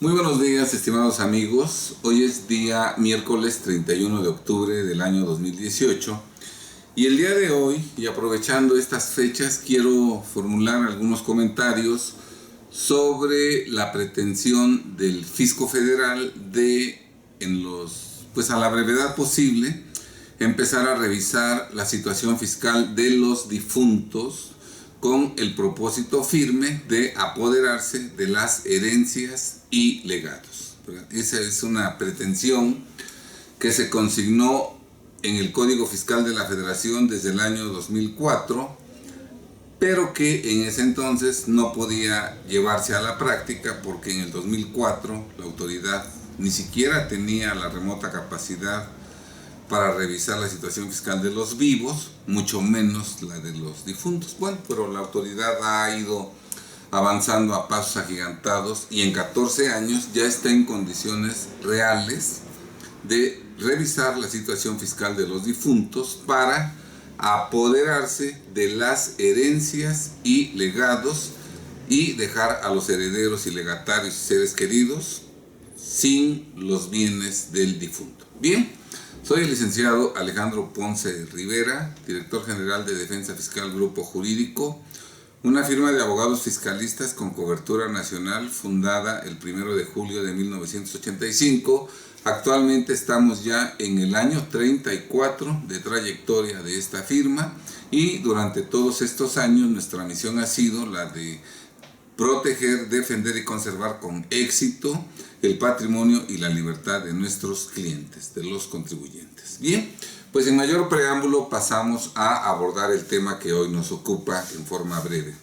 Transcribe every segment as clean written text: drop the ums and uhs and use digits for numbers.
Muy buenos días, estimados amigos. Hoy es día miércoles 31 de octubre del año 2018 y el día de hoy, y aprovechando estas fechas, quiero formular algunos comentarios sobre la pretensión del Fisco Federal de, a la brevedad posible, empezar a revisar la situación fiscal de los difuntos con el propósito firme de apoderarse de las herencias y legados. Esa es una pretensión que se consignó en el Código Fiscal de la Federación desde el año 2004, pero que en ese entonces no podía llevarse a la práctica porque en el 2004 la autoridad ni siquiera tenía la remota capacidad para revisar la situación fiscal de los vivos, mucho menos la de los difuntos. Bueno, pero la autoridad ha ido avanzando a pasos agigantados y en 14 años ya está en condiciones reales de revisar la situación fiscal de los difuntos para apoderarse de las herencias y legados y dejar a los herederos y legatarios y seres queridos sin los bienes del difunto. Bien. Soy el licenciado Alejandro Ponce Rivera, director general de Defensa Fiscal Grupo Jurídico, una firma de abogados fiscalistas con cobertura nacional fundada el 1 de julio de 1985. Actualmente estamos ya en el año 34 de trayectoria de esta firma y durante todos estos años nuestra misión ha sido la de proteger, defender y conservar con éxito el patrimonio y la libertad de nuestros clientes, de los contribuyentes. Bien, pues sin mayor preámbulo pasamos a abordar el tema que hoy nos ocupa en forma breve.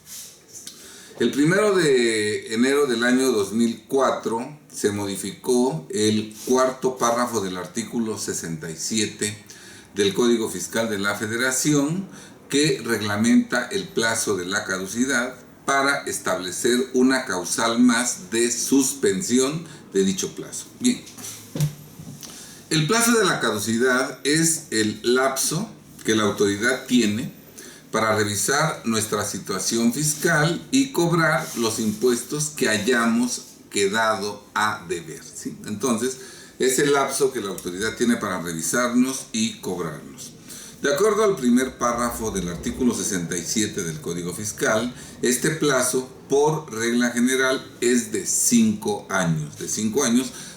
El 1 de enero del año 2004 se modificó el cuarto párrafo del artículo 67 del Código Fiscal de la Federación que reglamenta el plazo de la caducidad para establecer una causal más de suspensión de dicho plazo. Bien, el plazo de la caducidad es el lapso que la autoridad tiene para revisar nuestra situación fiscal y cobrar los impuestos que hayamos quedado a deber, ¿sí? Entonces, es el lapso que la autoridad tiene para revisarnos y cobrarnos. De acuerdo al primer párrafo del artículo 67 del Código Fiscal, este plazo, por regla general, es de 5 años.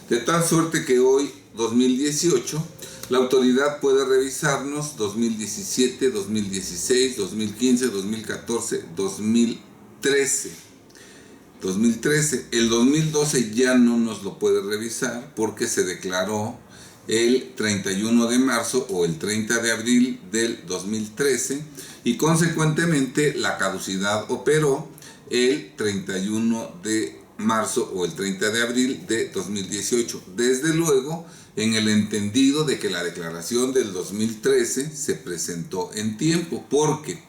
De tal suerte que hoy, 2018, la autoridad puede revisarnos 2017, 2016, 2015, 2014, 2013. El 2012 ya no nos lo puede revisar porque se declaró el 31 de marzo o el 30 de abril del 2013 y consecuentemente la caducidad operó el 31 de marzo o el 30 de abril de 2018. Desde luego, en el entendido de que la declaración del 2013 se presentó en tiempo, porque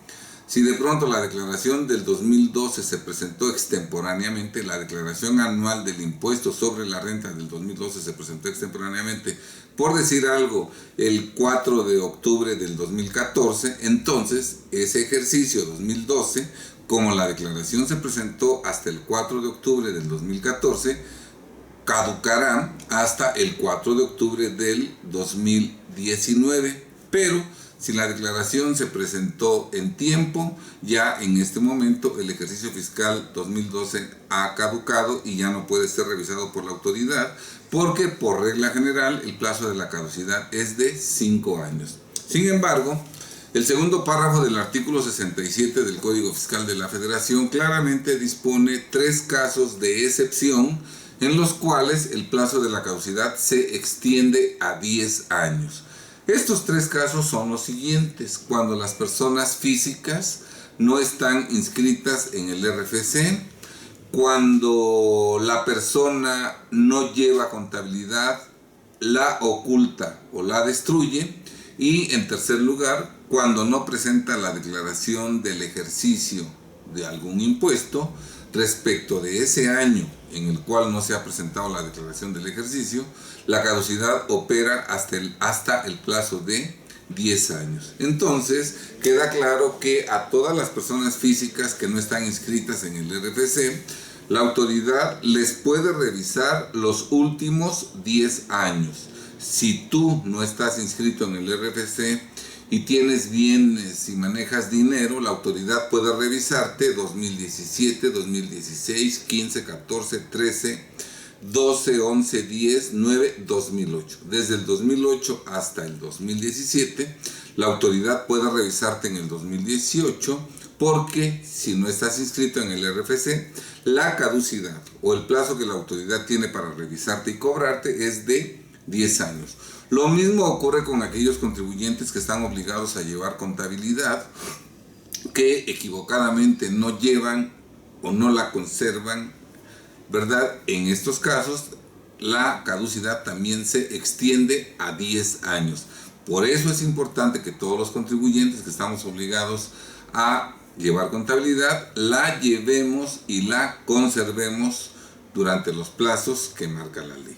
si de pronto la declaración del 2012 se presentó extemporáneamente, la declaración anual del impuesto sobre la renta del 2012 se presentó extemporáneamente, por decir algo, el 4 de octubre del 2014, entonces ese ejercicio 2012, como la declaración se presentó hasta el 4 de octubre del 2014, caducará hasta el 4 de octubre del 2019, pero si la declaración se presentó en tiempo, ya en este momento el ejercicio fiscal 2012 ha caducado y ya no puede ser revisado por la autoridad, porque por regla general el plazo de la caducidad es de 5 años. Sin embargo, el segundo párrafo del artículo 67 del Código Fiscal de la Federación claramente dispone 3 casos de excepción en los cuales el plazo de la caducidad se extiende a 10 años. Estos 3 casos son los siguientes: cuando las personas físicas no están inscritas en el RFC, cuando la persona no lleva contabilidad, la oculta o la destruye, y en tercer lugar, cuando no presenta la declaración del ejercicio de algún impuesto respecto de ese año en el cual no se ha presentado la declaración del ejercicio, la caducidad opera hasta el plazo de 10 años. Entonces, queda claro que a todas las personas físicas que no están inscritas en el RFC, la autoridad les puede revisar los últimos 10 años. Si tú no estás inscrito en el RFC y tienes bienes y manejas dinero, la autoridad puede revisarte 2017, 2016, 15, 14, 13, 12, 11, 10, 9, 2008. Desde el 2008 hasta el 2017, la autoridad puede revisarte en el 2018, porque si no estás inscrito en el RFC, la caducidad o el plazo que la autoridad tiene para revisarte y cobrarte es de 10 años. Lo mismo ocurre con aquellos contribuyentes que están obligados a llevar contabilidad, que equivocadamente no llevan o no la conservan, ¿verdad? En estos casos, la caducidad también se extiende a 10 años. Por eso es importante que todos los contribuyentes que estamos obligados a llevar contabilidad, la llevemos y la conservemos durante los plazos que marca la ley.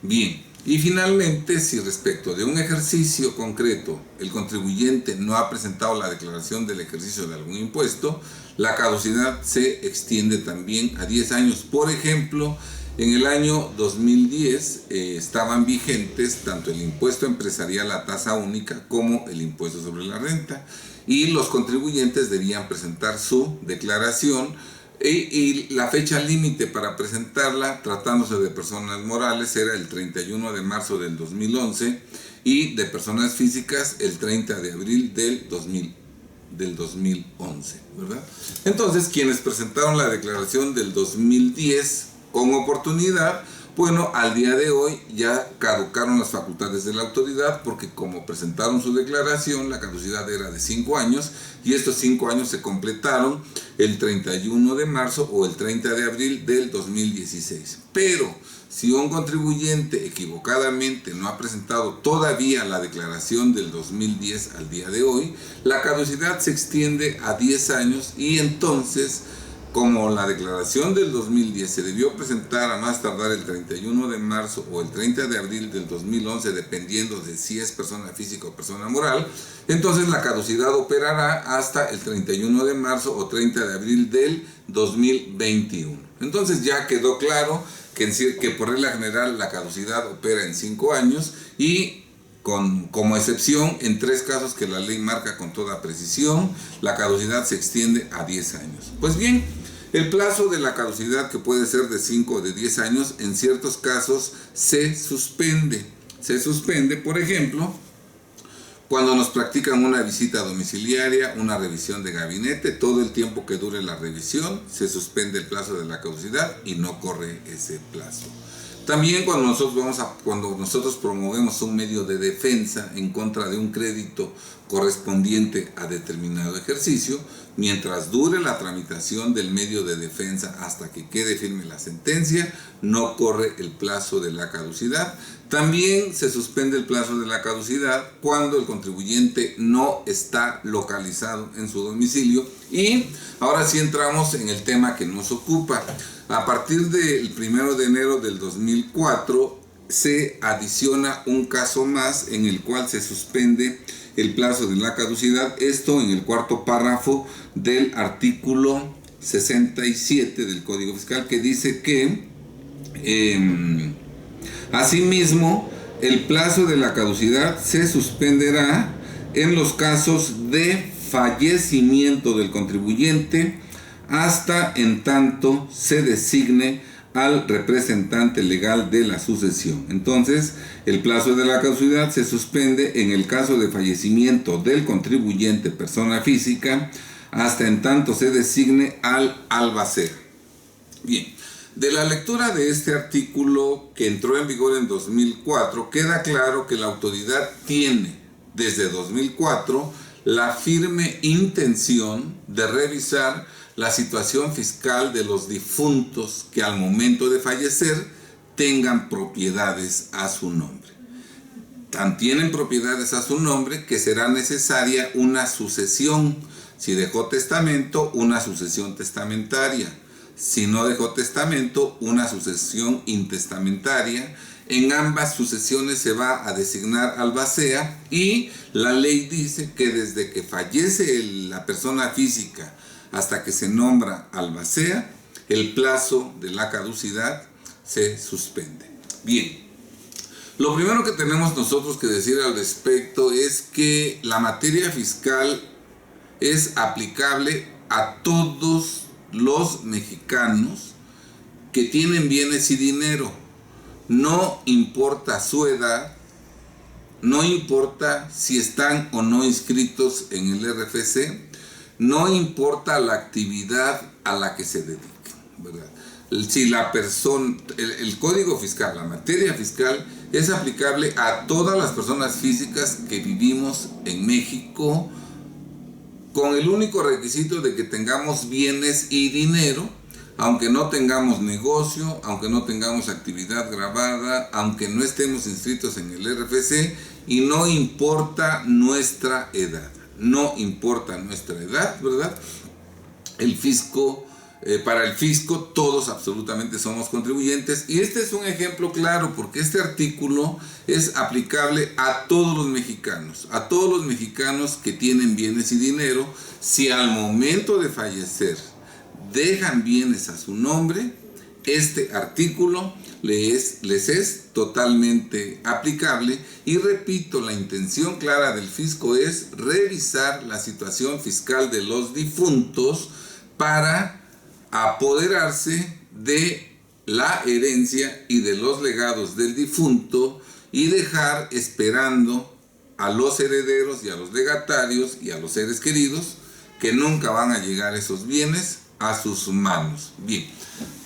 Bien, y finalmente, si respecto de un ejercicio concreto el contribuyente no ha presentado la declaración del ejercicio de algún impuesto, la caducidad se extiende también a 10 años. Por ejemplo, en el año 2010 estaban vigentes tanto el impuesto empresarial a tasa única como el impuesto sobre la renta, y los contribuyentes debían presentar su declaración, y la fecha límite para presentarla, tratándose de personas morales, era el 31 de marzo del 2011, y de personas físicas el 30 de abril del 2011, ¿verdad? Entonces, quienes presentaron la declaración del 2010 con oportunidad, bueno, al día de hoy ya caducaron las facultades de la autoridad, porque como presentaron su declaración, la caducidad era de 5 años, y estos 5 años se completaron el 31 de marzo o el 30 de abril del 2016. Pero si un contribuyente equivocadamente no ha presentado todavía la declaración del 2010 al día de hoy, la caducidad se extiende a 10 años, y entonces, como la declaración del 2010 se debió presentar a más tardar el 31 de marzo o el 30 de abril del 2011, dependiendo de si es persona física o persona moral, entonces la caducidad operará hasta el 31 de marzo o 30 de abril del 2021. Entonces ya quedó claro que por regla general la caducidad opera en 5 años, y como excepción, en 3 casos que la ley marca con toda precisión, la caducidad se extiende a 10 años. Pues bien, el plazo de la caducidad, que puede ser de 5 o de 10 años, en ciertos casos se suspende. Se suspende, por ejemplo, cuando nos practican una visita domiciliaria, una revisión de gabinete. Todo el tiempo que dure la revisión, se suspende el plazo de la caducidad y no corre ese plazo. También cuando nosotros promovemos un medio de defensa en contra de un crédito correspondiente a determinado ejercicio, mientras dure la tramitación del medio de defensa hasta que quede firme la sentencia, no corre el plazo de la caducidad. También se suspende el plazo de la caducidad cuando el contribuyente no está localizado en su domicilio. Y ahora sí entramos en el tema que nos ocupa. A partir del 1 de enero del 2004 se adiciona un caso más en el cual se suspende el plazo de la caducidad. Esto en el cuarto párrafo del artículo 67 del Código Fiscal, que dice que asimismo el plazo de la caducidad se suspenderá en los casos de fallecimiento del contribuyente, hasta en tanto se designe al representante legal de la sucesión. Entonces, el plazo de la caducidad se suspende en el caso de fallecimiento del contribuyente persona física, hasta en tanto se designe al albacea. Bien, de la lectura de este artículo, que entró en vigor en 2004, queda claro que la autoridad tiene desde 2004 la firme intención de revisar la situación fiscal de los difuntos que al momento de fallecer tengan propiedades a su nombre. Tan tienen propiedades a su nombre que será necesaria una sucesión. Si dejó testamento, una sucesión testamentaria. Si no dejó testamento, una sucesión intestamentaria. En ambas sucesiones se va a designar albacea, y la ley dice que desde que fallece la persona física hasta que se nombra albacea, el plazo de la caducidad se suspende. Bien, lo primero que tenemos nosotros que decir al respecto es que la materia fiscal es aplicable a todos los mexicanos que tienen bienes y dinero. No importa su edad, no importa si están o no inscritos en el RFC, no importa la actividad a la que se dediquen, ¿verdad? Si la persona, el código fiscal, la materia fiscal es aplicable a todas las personas físicas que vivimos en México, con el único requisito de que tengamos bienes y dinero, aunque no tengamos negocio, aunque no tengamos actividad grabada, aunque no estemos inscritos en el RFC, y no importa nuestra edad. No importa nuestra edad, ¿verdad? El fisco, para el fisco todos absolutamente somos contribuyentes, y este es un ejemplo claro porque este artículo es aplicable a todos los mexicanos que tienen bienes y dinero. Si al momento de fallecer dejan bienes a su nombre, este artículo les es totalmente aplicable. Y repito, la intención clara del fisco es revisar la situación fiscal de los difuntos para apoderarse de la herencia y de los legados del difunto y dejar esperando a los herederos y a los legatarios y a los seres queridos que nunca van a llegar esos bienes a sus manos. Bien,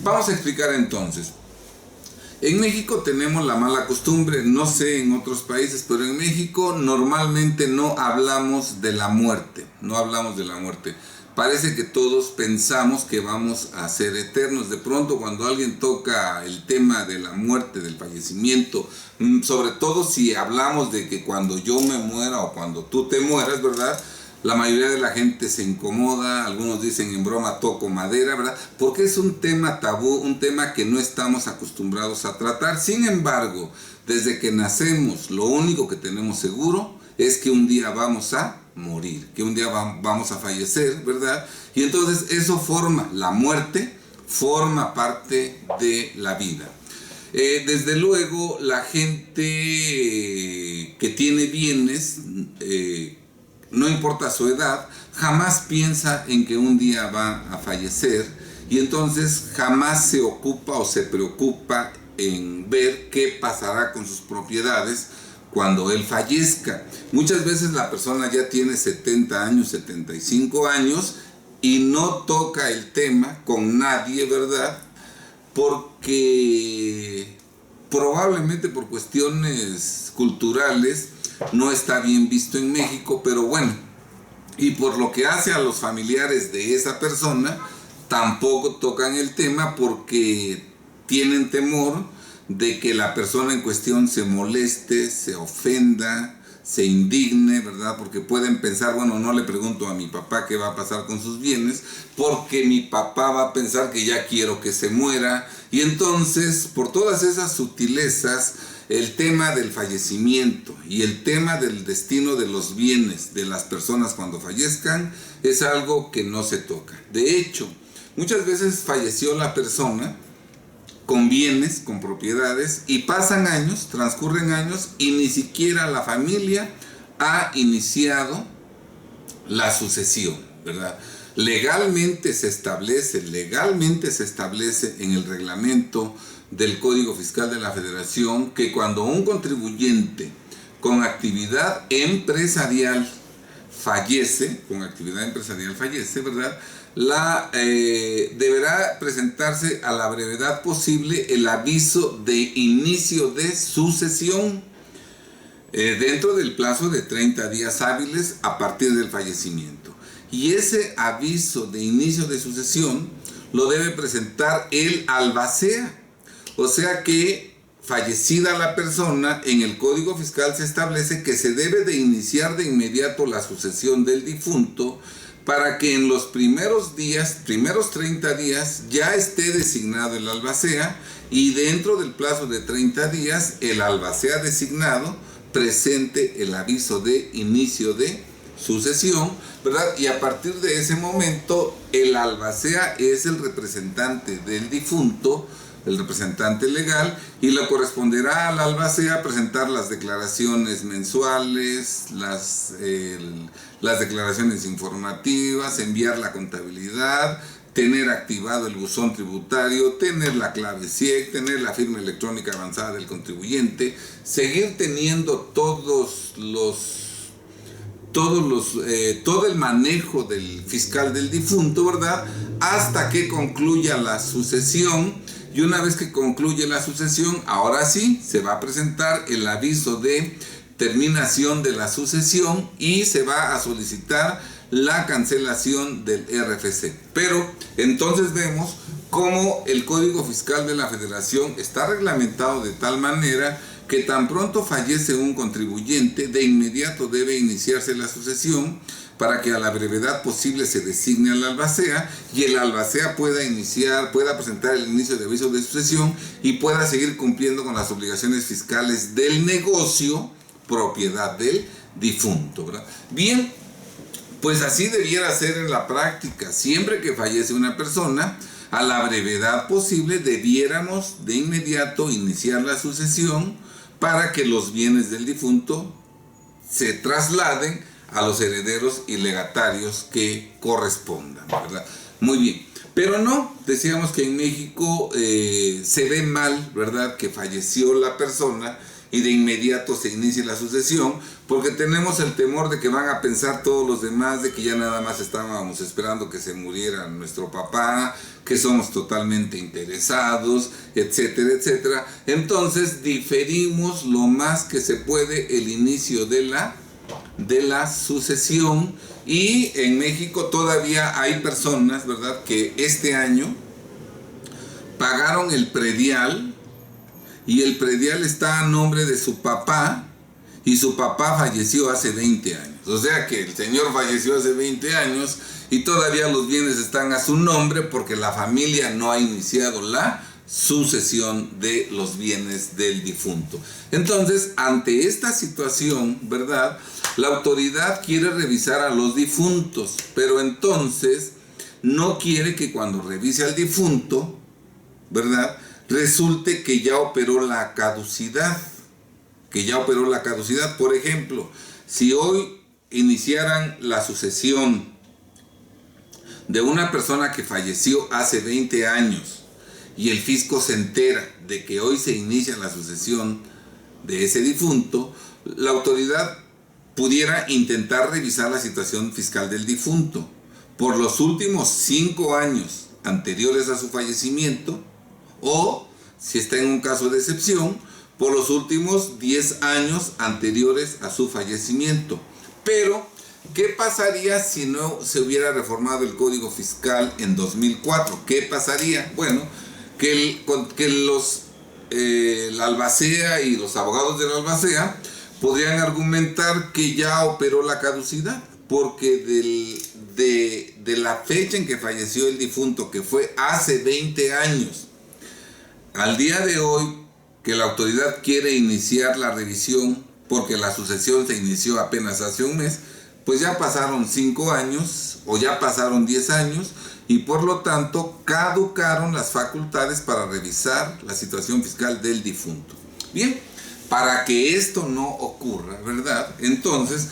vamos a explicar entonces. En México tenemos la mala costumbre, no sé en otros países, pero en México normalmente no hablamos de la muerte, Parece que todos pensamos que vamos a ser eternos. De pronto cuando alguien toca el tema de la muerte, del fallecimiento, sobre todo si hablamos de que cuando yo me muera o cuando tú te mueras, ¿verdad?, la mayoría de la gente se incomoda, algunos dicen en broma toco madera, ¿verdad? Porque es un tema tabú, un tema que no estamos acostumbrados a tratar. Sin embargo, desde que nacemos, lo único que tenemos seguro es que un día vamos a morir, que un día vamos a fallecer, ¿verdad? Y entonces la muerte forma parte de la vida. Desde luego, la gente que tiene bienes, no importa su edad, jamás piensa en que un día va a fallecer, y entonces jamás se ocupa o se preocupa en ver qué pasará con sus propiedades cuando él fallezca. Muchas veces la persona ya tiene 70 años, 75 años y no toca el tema con nadie, ¿verdad? Porque probablemente por cuestiones culturales no está bien visto en México, pero bueno, y por lo que hace a los familiares de esa persona, tampoco tocan el tema porque tienen temor de que la persona en cuestión se moleste, se ofenda, se indigne, ¿verdad? Porque pueden pensar, bueno, no le pregunto a mi papá qué va a pasar con sus bienes, porque mi papá va a pensar que ya quiero que se muera. Y entonces, por todas esas sutilezas, el tema del fallecimiento y el tema del destino de los bienes de las personas cuando fallezcan es algo que no se toca. De hecho, muchas veces falleció la persona con bienes, con propiedades, y pasan años, transcurren años, y ni siquiera la familia ha iniciado la sucesión, ¿verdad? Legalmente se establece en el reglamento del Código Fiscal de la Federación que cuando un contribuyente con actividad empresarial fallece, ¿verdad?, deberá presentarse a la brevedad posible el aviso de inicio de sucesión dentro del plazo de 30 días hábiles a partir del fallecimiento. Y ese aviso de inicio de sucesión lo debe presentar el albacea. O sea que, fallecida la persona, en el Código Fiscal se establece que se debe de iniciar de inmediato la sucesión del difunto para que en los primeros 30 días, ya esté designado el albacea, y dentro del plazo de 30 días, el albacea designado presente el aviso de inicio de sucesión, ¿verdad? Y a partir de ese momento el albacea es el representante del difunto, el representante legal, y le corresponderá al albacea presentar las declaraciones mensuales, las declaraciones informativas, enviar la contabilidad, tener activado el buzón tributario, tener la clave CIEC, tener la firma electrónica avanzada del contribuyente, seguir teniendo todo el manejo del fiscal del difunto, ¿verdad? Hasta que concluya la sucesión. Y una vez que concluye la sucesión, ahora sí se va a presentar el aviso de terminación de la sucesión y se va a solicitar la cancelación del RFC. Pero entonces vemos cómo el Código Fiscal de la Federación está reglamentado de tal manera que tan pronto fallece un contribuyente, de inmediato debe iniciarse la sucesión para que a la brevedad posible se designe al albacea y el albacea pueda presentar el inicio de aviso de sucesión y pueda seguir cumpliendo con las obligaciones fiscales del negocio propiedad del difunto, ¿verdad? Bien, pues así debiera ser en la práctica. Siempre que fallece una persona, a la brevedad posible debiéramos de inmediato iniciar la sucesión para que los bienes del difunto se trasladen a los herederos y legatarios que correspondan, ¿verdad? Muy bien, pero no, decíamos que en México se ve mal, ¿verdad?, que falleció la persona y de inmediato se inicie la sucesión, porque tenemos el temor de que van a pensar todos los demás de que ya nada más estábamos esperando que se muriera nuestro papá, que somos totalmente interesados, etcétera, etcétera. Entonces diferimos lo más que se puede el inicio de la sucesión, y en México todavía hay personas, ¿verdad?, que este año pagaron el predial y el predial está a nombre de su papá y su papá falleció hace 20 años. O sea que el señor falleció hace 20 años y todavía los bienes están a su nombre porque la familia no ha iniciado la sucesión de los bienes del difunto. Entonces, ante esta situación, ¿verdad?, la autoridad quiere revisar a los difuntos, pero entonces no quiere que cuando revise al difunto, ¿verdad?, resulte que ya operó la caducidad. Por ejemplo, si hoy iniciaran la sucesión de una persona que falleció hace 20 años y el fisco se entera de que hoy se inicia la sucesión de ese difunto, la autoridad pudiera intentar revisar la situación fiscal del difunto por los últimos 5 años anteriores a su fallecimiento, o, si está en un caso de excepción, por los últimos 10 años anteriores a su fallecimiento. Pero, ¿qué pasaría si no se hubiera reformado el Código Fiscal en 2004? ¿Qué pasaría? Bueno, que la albacea y los abogados de la albacea podrían argumentar que ya operó la caducidad, porque de la fecha en que falleció el difunto, que fue hace 20 años, al día de hoy, que la autoridad quiere iniciar la revisión, porque la sucesión se inició apenas hace un mes, pues ya pasaron 5 años o ya pasaron 10 años y por lo tanto caducaron las facultades para revisar la situación fiscal del difunto. Bien, para que esto no ocurra, ¿verdad? Entonces,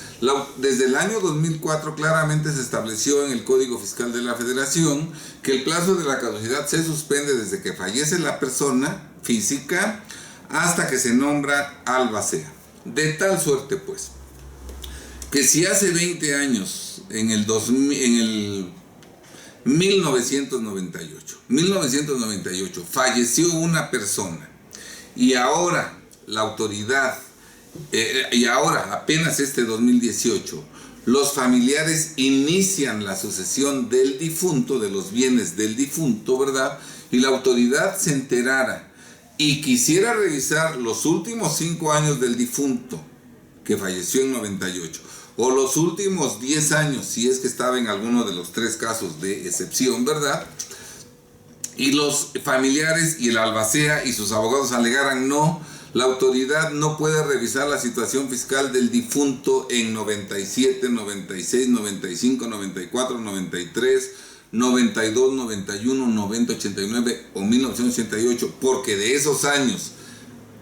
desde el año 2004 claramente se estableció en el Código Fiscal de la Federación que el plazo de la caducidad se suspende desde que fallece la persona física hasta que se nombra albacea. De tal suerte, pues, que si hace 20 años, en el 1998, falleció una persona y ahora la autoridad, apenas este 2018, los familiares inician la sucesión del difunto, de los bienes del difunto, ¿verdad?, y la autoridad se enterara y quisiera revisar los últimos 5 años del difunto que falleció en 98, o los últimos 10 años, si es que estaba en alguno de los 3 casos de excepción, ¿verdad?, y los familiares y el albacea y sus abogados alegaran no, La autoridad no puede revisar la situación fiscal del difunto en 97, 96, 95, 94, 93, 92, 91, 90, 89 o 1988, porque de esos años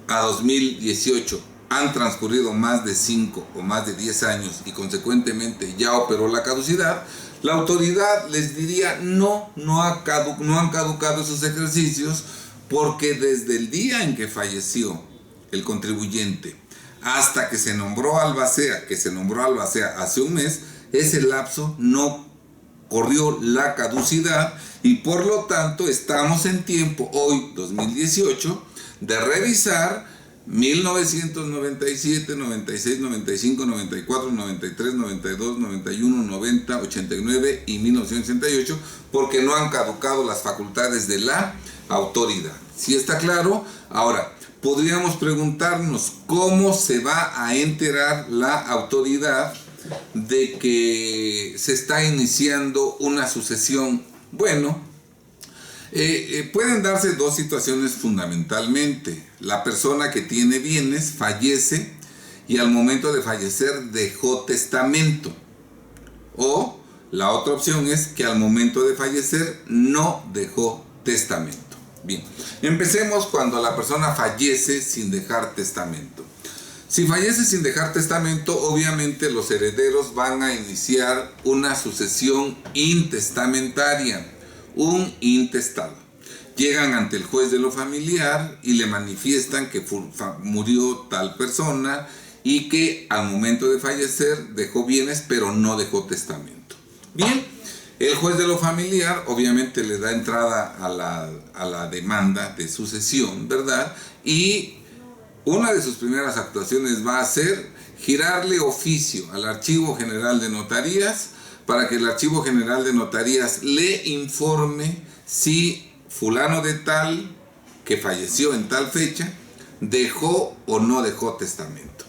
a 2018 han transcurrido más de 5 o más de 10 años y consecuentemente ya operó la caducidad, la autoridad les diría no han caducado esos ejercicios, porque desde el día en que falleció el contribuyente hasta que se nombró albacea, hace un mes, ese lapso no corrió la caducidad y por lo tanto estamos en tiempo, hoy 2018, de revisar 1997, 96, 95, 94, 93, 92, 91, 90, 89 y 1988, porque no han caducado las facultades de la autoridad. ¿Sí está claro? Ahora, podríamos preguntarnos cómo se va a enterar la autoridad de que se está iniciando una sucesión. Bueno, pueden darse dos situaciones fundamentalmente. La persona que tiene bienes fallece y al momento de fallecer dejó testamento. O la otra opción es que al momento de fallecer no dejó testamento. Bien, empecemos cuando la persona fallece sin dejar testamento. Si fallece sin dejar testamento, obviamente los herederos van a iniciar una sucesión intestamentaria, un intestado. Llegan ante el juez de lo familiar y le manifiestan que murió tal persona y que al momento de fallecer dejó bienes pero no dejó testamento. Bien, el juez de lo familiar obviamente le da entrada a la demanda de sucesión, ¿verdad? Y una de sus primeras actuaciones va a ser girarle oficio al Archivo General de Notarías para que el Archivo General de Notarías le informe si fulano de tal, que falleció en tal fecha, dejó o no dejó testamento.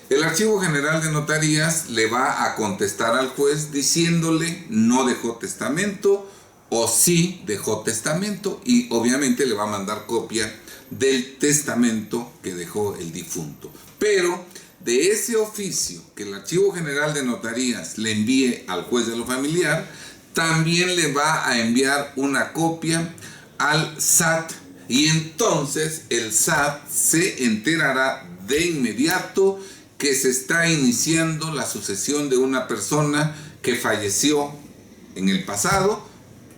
El Archivo General de Notarías le va a contestar al juez diciéndole no dejó testamento o sí dejó testamento, y obviamente le va a mandar copia del testamento que dejó el difunto. Pero de ese oficio que el Archivo General de Notarías le envíe al juez de lo familiar, también le va a enviar una copia al SAT, y entonces el SAT se enterará de inmediato que se está iniciando la sucesión de una persona que falleció en el pasado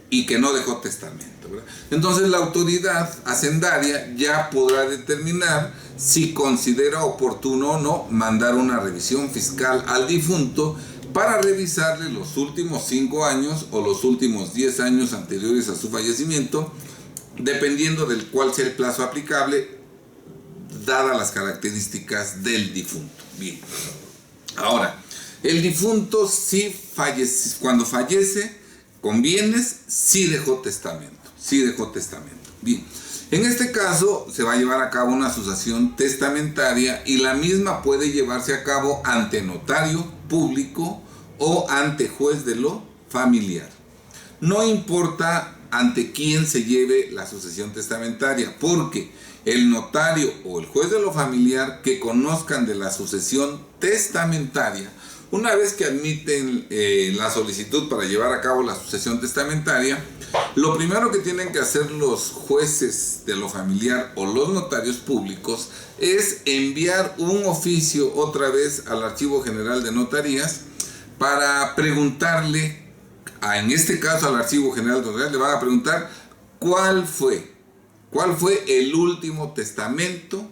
y que no dejó testamento, ¿verdad? Entonces la autoridad hacendaria ya podrá determinar si considera oportuno o no mandar una revisión fiscal al difunto para revisarle los últimos 5 años o los últimos 10 años anteriores a su fallecimiento, dependiendo del cuál sea el plazo aplicable, dadas las características del difunto. Bien, ahora, el difunto sí fallece, cuando fallece con bienes, sí dejó testamento, Bien, en este caso se va a llevar a cabo una sucesión testamentaria y la misma puede llevarse a cabo ante notario público o ante juez de lo familiar. No importa ante quién se lleve la sucesión testamentaria, porque el notario o el juez de lo familiar que conozcan de la sucesión testamentaria, una vez que admiten la solicitud para llevar a cabo la sucesión testamentaria, lo primero que tienen que hacer los jueces de lo familiar o los notarios públicos es enviar un oficio otra vez al Archivo General de Notarías para preguntarle, en este caso al Archivo General de Notarías le van a preguntar cuál fue el último testamento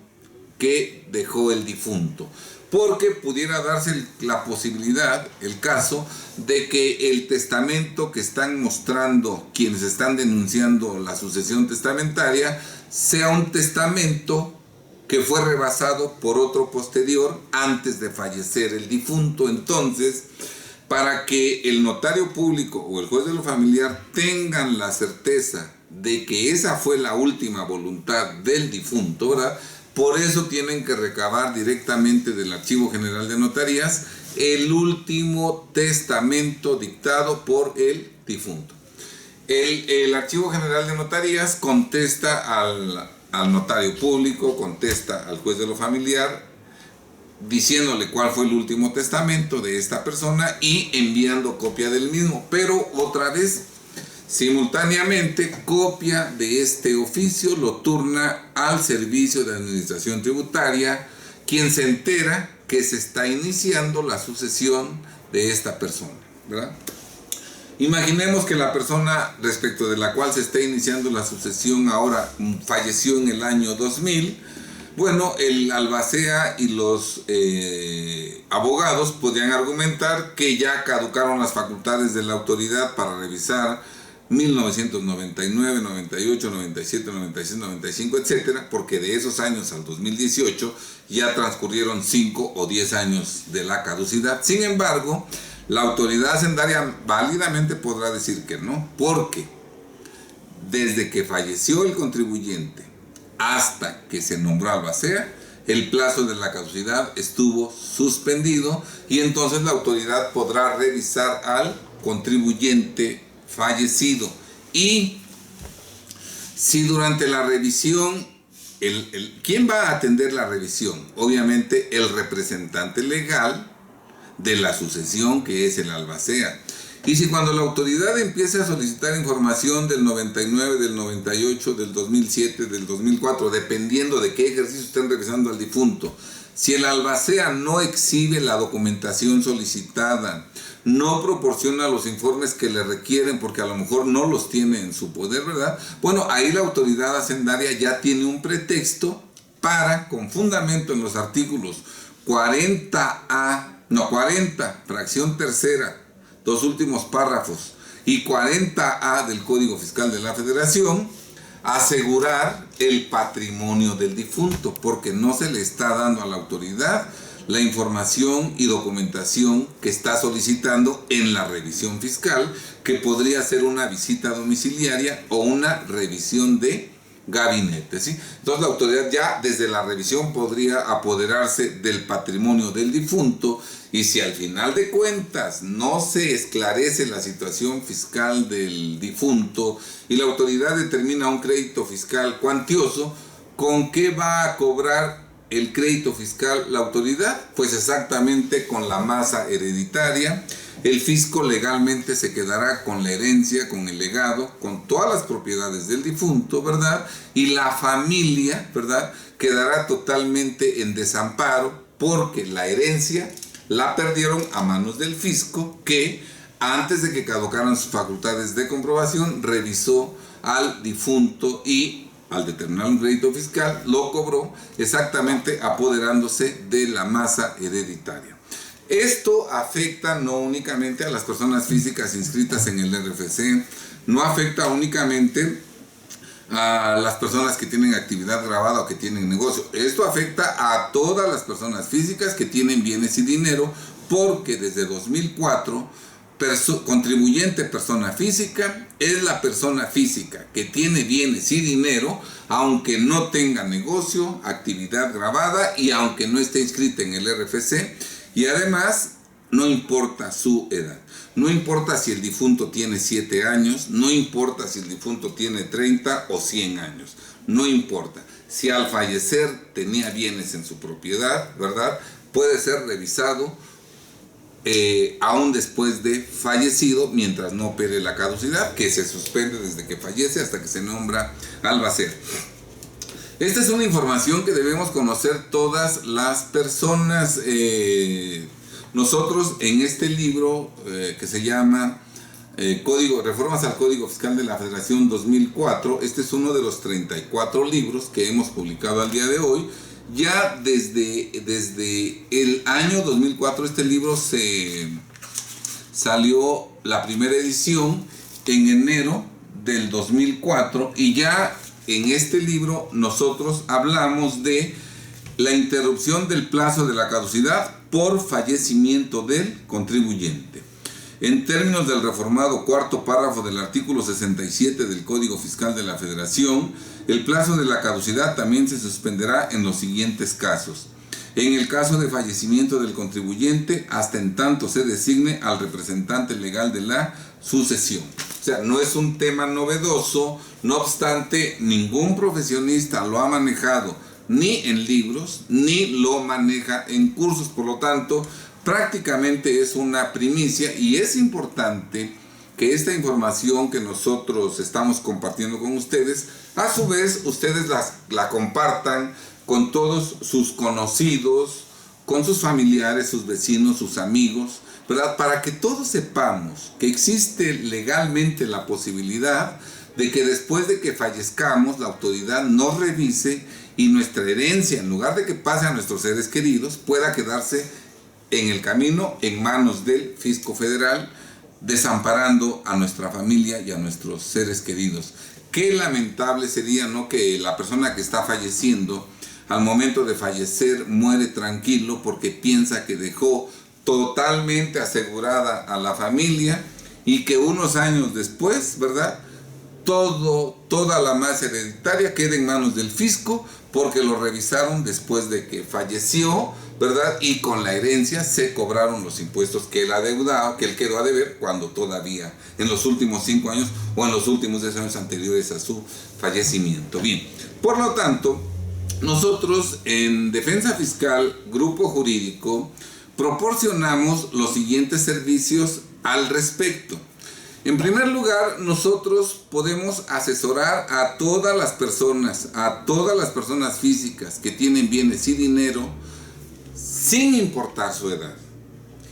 que dejó el difunto, porque pudiera darse la posibilidad, el caso, de que el testamento que están mostrando quienes están denunciando la sucesión testamentaria sea un testamento que fue rebasado por otro posterior antes de fallecer el difunto. Entonces, para que el notario público o el juez de lo familiar tengan la certeza de que esa fue la última voluntad del difunto, ¿verdad? Por eso tienen que recabar directamente del Archivo General de Notarías el último testamento dictado por el difunto. El Archivo General de Notarías contesta al notario público, contesta al juez de lo familiar, diciéndole cuál fue el último testamento de esta persona y enviando copia del mismo, pero otra vez, simultáneamente, copia de este oficio lo turna al Servicio de Administración Tributaria, quien se entera que se está iniciando la sucesión de esta persona, ¿verdad? Imaginemos que la persona respecto de la cual se está iniciando la sucesión ahora falleció en el año 2000. Bueno, el albacea y los abogados podrían argumentar que ya caducaron las facultades de la autoridad para revisar 1999, 98, 97, 96, 95, etcétera, porque de esos años al 2018 ya transcurrieron 5 o 10 años de la caducidad. Sin embargo, la autoridad hacendaria válidamente podrá decir que no, porque desde que falleció el contribuyente hasta que se nombró albacea, el plazo de la caducidad estuvo suspendido y entonces la autoridad podrá revisar al contribuyente fallecido. Y si durante la revisión, ¿quién va a atender la revisión? Obviamente el representante legal de la sucesión, que es el albacea. Y si cuando la autoridad empiece a solicitar información del 99, del 98, del 2007, del 2004, dependiendo de qué ejercicio estén revisando al difunto, si el albacea no exhibe la documentación solicitada, no proporciona los informes que le requieren porque a lo mejor no los tiene en su poder, ¿verdad? Bueno, ahí la autoridad hacendaria ya tiene un pretexto para, con fundamento en los artículos 40, fracción tercera, dos últimos párrafos, y 40A del Código Fiscal de la Federación, asegurar el patrimonio del difunto, porque no se le está dando a la autoridad la información y documentación que está solicitando en la revisión fiscal, que podría ser una visita domiciliaria o una revisión de gabinete, ¿sí? Entonces la autoridad ya desde la revisión podría apoderarse del patrimonio del difunto, y si al final de cuentas no se esclarece la situación fiscal del difunto y la autoridad determina un crédito fiscal cuantioso, ¿con qué va a cobrar el crédito fiscal la autoridad? Pues exactamente con la masa hereditaria. El fisco legalmente se quedará con la herencia, con el legado, con todas las propiedades del difunto, ¿verdad? Y la familia, ¿verdad?, quedará totalmente en desamparo porque la herencia la perdieron a manos del fisco, que antes de que caducaran sus facultades de comprobación revisó al difunto y al determinar un crédito fiscal lo cobró, exactamente apoderándose de la masa hereditaria. Esto afecta no únicamente a las personas físicas inscritas en el RFC, no afecta únicamente a las personas que tienen actividad grabada o que tienen negocio. Esto afecta a todas las personas físicas que tienen bienes y dinero, porque desde 2004, contribuyente persona física es la persona física que tiene bienes y dinero, aunque no tenga negocio, actividad grabada y aunque no esté inscrita en el RFC. Y además, no importa su edad, no importa si el difunto tiene 7 años, no importa si el difunto tiene 30 o 100 años, no importa. Si al fallecer tenía bienes en su propiedad, ¿verdad?, puede ser revisado aún después de fallecido, mientras no opere la caducidad, que se suspende desde que fallece hasta que se nombra albacea. Esta es una información que debemos conocer todas las personas. Nosotros en este libro que se llama Reformas al Código Fiscal de la Federación 2004, este es uno de los 34 libros que hemos publicado al día de hoy. Ya desde el año 2004 este libro salió la primera edición en enero del 2004, y ya en este libro nosotros hablamos de la interrupción del plazo de la caducidad por fallecimiento del contribuyente. En términos del reformado cuarto párrafo del artículo 67 del Código Fiscal de la Federación, el plazo de la caducidad también se suspenderá en los siguientes casos. En el caso de fallecimiento del contribuyente, hasta en tanto se designe al representante legal de la sucesión. O sea, no es un tema novedoso, No obstante, ningún profesionista lo ha manejado ni en libros, ni lo maneja en cursos. Por lo tanto, prácticamente es una primicia y es importante que esta información que nosotros estamos compartiendo con ustedes, a su vez ustedes la compartan con todos sus conocidos, con sus familiares, sus vecinos, sus amigos, ¿verdad? Para que todos sepamos que existe legalmente la posibilidad de que después de que fallezcamos la autoridad nos revise y nuestra herencia, en lugar de que pase a nuestros seres queridos, pueda quedarse en el camino en manos del Fisco Federal, desamparando a nuestra familia y a nuestros seres queridos. Qué lamentable sería, ¿no?, que la persona que está falleciendo, al momento de fallecer, muere tranquilo porque piensa que dejó totalmente asegurada a la familia y que unos años después, ¿verdad?, toda la masa hereditaria queda en manos del fisco porque lo revisaron después de que falleció, ¿verdad? Y con la herencia se cobraron los impuestos que él adeudaba, que él quedó a deber cuando todavía, en los últimos 5 años o en los últimos 10 años anteriores a su fallecimiento. Bien, por lo tanto, nosotros en Defensa Fiscal, Grupo Jurídico, proporcionamos los siguientes servicios al respecto. En primer lugar, nosotros podemos asesorar a todas las personas físicas que tienen bienes y dinero, sin importar su edad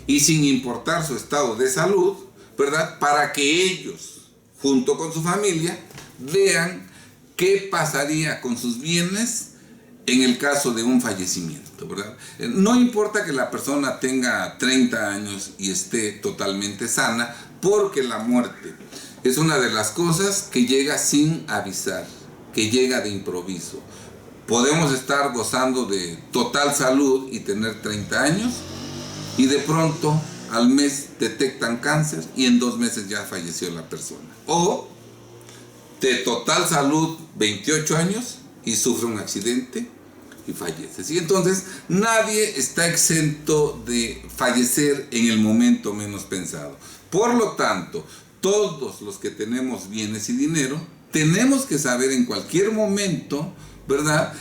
y sin importar su estado de salud, ¿verdad? Para que ellos, junto con su familia, vean qué pasaría con sus bienes en el caso de un fallecimiento, ¿verdad? No importa que la persona tenga 30 años y esté totalmente sana, porque la muerte es una de las cosas que llega sin avisar, que llega de improviso. Podemos estar gozando de total salud y tener 30 años y de pronto al mes detectan cáncer y en 2 meses ya falleció la persona. O de total salud 28 años y sufre un accidente y fallece. ¿Sí? Entonces nadie está exento de fallecer en el momento menos pensado. Por lo tanto, todos los que tenemos bienes y dinero, tenemos que saber en cualquier momento, ¿verdad?,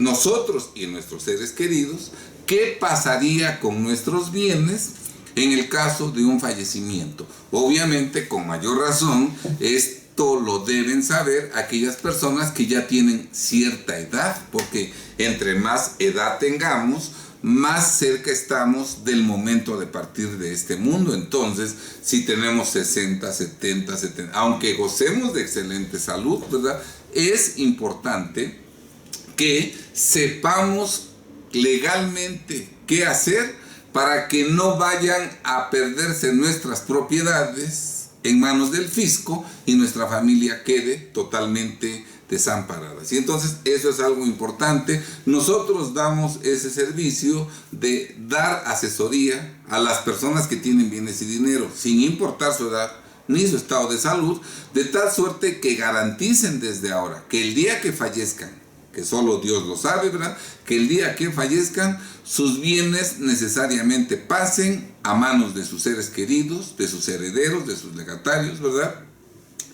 nosotros y nuestros seres queridos, qué pasaría con nuestros bienes en el caso de un fallecimiento. Obviamente, con mayor razón, esto lo deben saber aquellas personas que ya tienen cierta edad, porque entre más edad tengamos, más cerca estamos del momento de partir de este mundo. Entonces, si tenemos 60, 70, aunque gocemos de excelente salud, ¿verdad?, es importante que sepamos legalmente qué hacer para que no vayan a perderse nuestras propiedades en manos del fisco y nuestra familia quede totalmente desamparada. ¿Sí? Entonces, eso es algo importante. Nosotros damos ese servicio de dar asesoría a las personas que tienen bienes y dinero, sin importar su edad ni su estado de salud, de tal suerte que garanticen desde ahora que el día que fallezcan, que solo Dios lo sabe, ¿verdad?, que el día que fallezcan, sus bienes necesariamente pasen a manos de sus seres queridos, de sus herederos, de sus legatarios, ¿verdad?,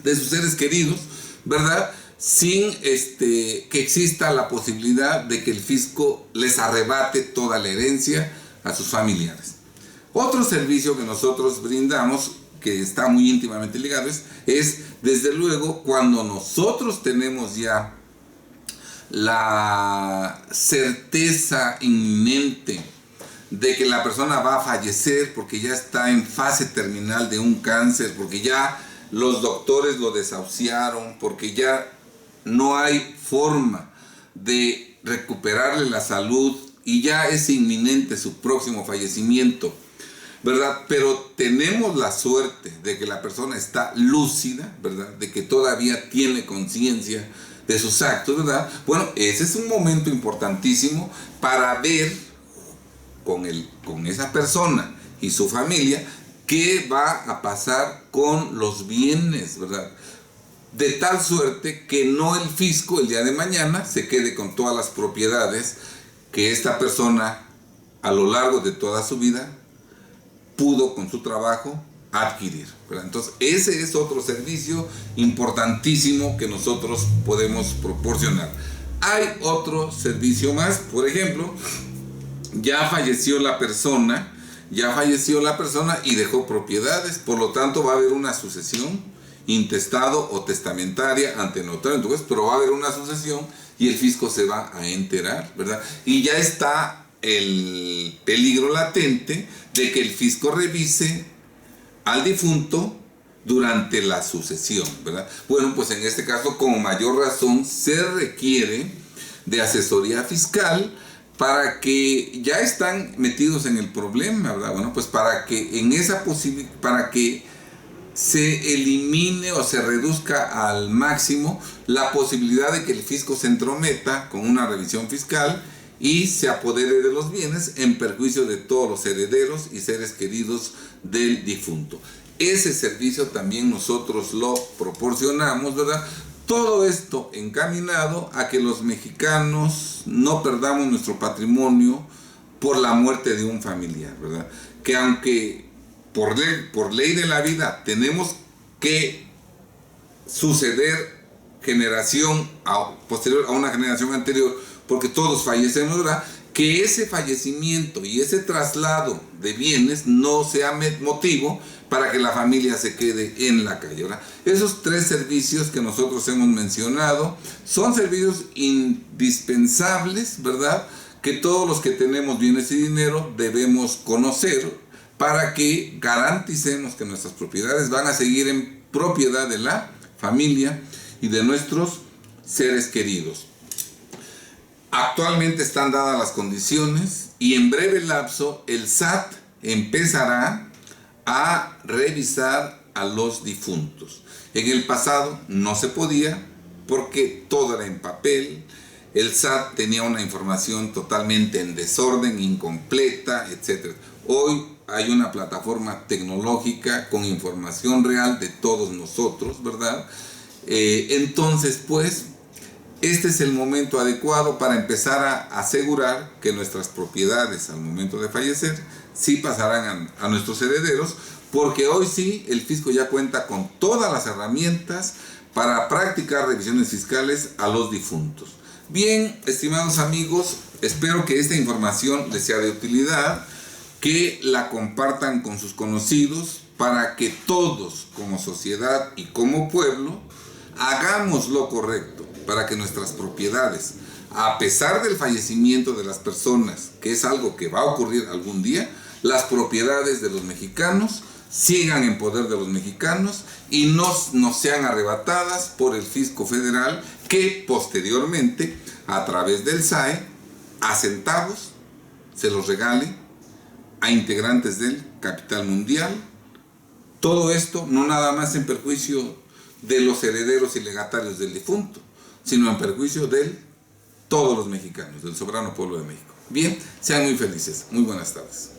de sus seres queridos, ¿verdad?, sin que exista la posibilidad de que el fisco les arrebate toda la herencia a sus familiares. Otro servicio que nosotros brindamos, que está muy íntimamente ligado, es desde luego cuando nosotros tenemos ya la certeza inminente de que la persona va a fallecer porque ya está en fase terminal de un cáncer, porque ya los doctores lo desahuciaron, porque ya no hay forma de recuperarle la salud y ya es inminente su próximo fallecimiento, ¿verdad? Pero tenemos la suerte de que la persona está lúcida, ¿verdad?, de que todavía tiene conciencia de sus actos, ¿verdad? Bueno, ese es un momento importantísimo para ver con esa persona y su familia qué va a pasar con los bienes, ¿verdad? De tal suerte que no el fisco el día de mañana se quede con todas las propiedades que esta persona a lo largo de toda su vida pudo con su trabajo adquirir, ¿verdad? Entonces ese es otro servicio importantísimo que nosotros podemos proporcionar. Hay otro servicio más, por ejemplo, ya falleció la persona y dejó propiedades, por lo tanto va a haber una sucesión intestado o testamentaria ante notario, entonces, pero va a haber una sucesión y el fisco se va a enterar, ¿verdad? Y ya está el peligro latente de que el fisco revise al difunto durante la sucesión, ¿verdad? Bueno, pues en este caso, con mayor razón, se requiere de asesoría fiscal para que ya están metidos en el problema, ¿verdad? Bueno, pues para que en esa para que se elimine o se reduzca al máximo la posibilidad de que el fisco se entrometa con una revisión fiscal y se apodere de los bienes en perjuicio de todos los herederos y seres queridos del difunto. Ese servicio también nosotros lo proporcionamos, ¿verdad? Todo esto encaminado a que los mexicanos no perdamos nuestro patrimonio por la muerte de un familiar, ¿verdad? Que aunque por ley de la vida tenemos que suceder generación posterior a una generación anterior, porque todos fallecemos, ¿verdad? Que ese fallecimiento y ese traslado de bienes no sea motivo para que la familia se quede en la calle, ¿verdad? Esos tres servicios que nosotros hemos mencionado son servicios indispensables, ¿verdad? Que todos los que tenemos bienes y dinero debemos conocer para que garanticemos que nuestras propiedades van a seguir en propiedad de la familia y de nuestros seres queridos. Actualmente están dadas las condiciones y en breve lapso el SAT empezará a revisar a los difuntos. En el pasado no se podía porque todo era en papel. El SAT tenía una información totalmente en desorden, incompleta, etc. Hoy hay una plataforma tecnológica con información real de todos nosotros, ¿verdad? Entonces, pues, este es el momento adecuado para empezar a asegurar que nuestras propiedades al momento de fallecer sí pasarán a nuestros herederos, porque hoy sí el fisco ya cuenta con todas las herramientas para practicar revisiones fiscales a los difuntos. Bien, estimados amigos, espero que esta información les sea de utilidad, que la compartan con sus conocidos para que todos como sociedad y como pueblo hagamos lo correcto para que nuestras propiedades, a pesar del fallecimiento de las personas, que es algo que va a ocurrir algún día, las propiedades de los mexicanos sigan en poder de los mexicanos y no sean arrebatadas por el fisco federal, que posteriormente, a través del SAE, a centavos, se los regale a integrantes del capital mundial. Todo esto no nada más en perjuicio de los herederos y legatarios del difunto, sino en perjuicio de todos los mexicanos, del soberano pueblo de México. Bien, sean muy felices. Muy buenas tardes.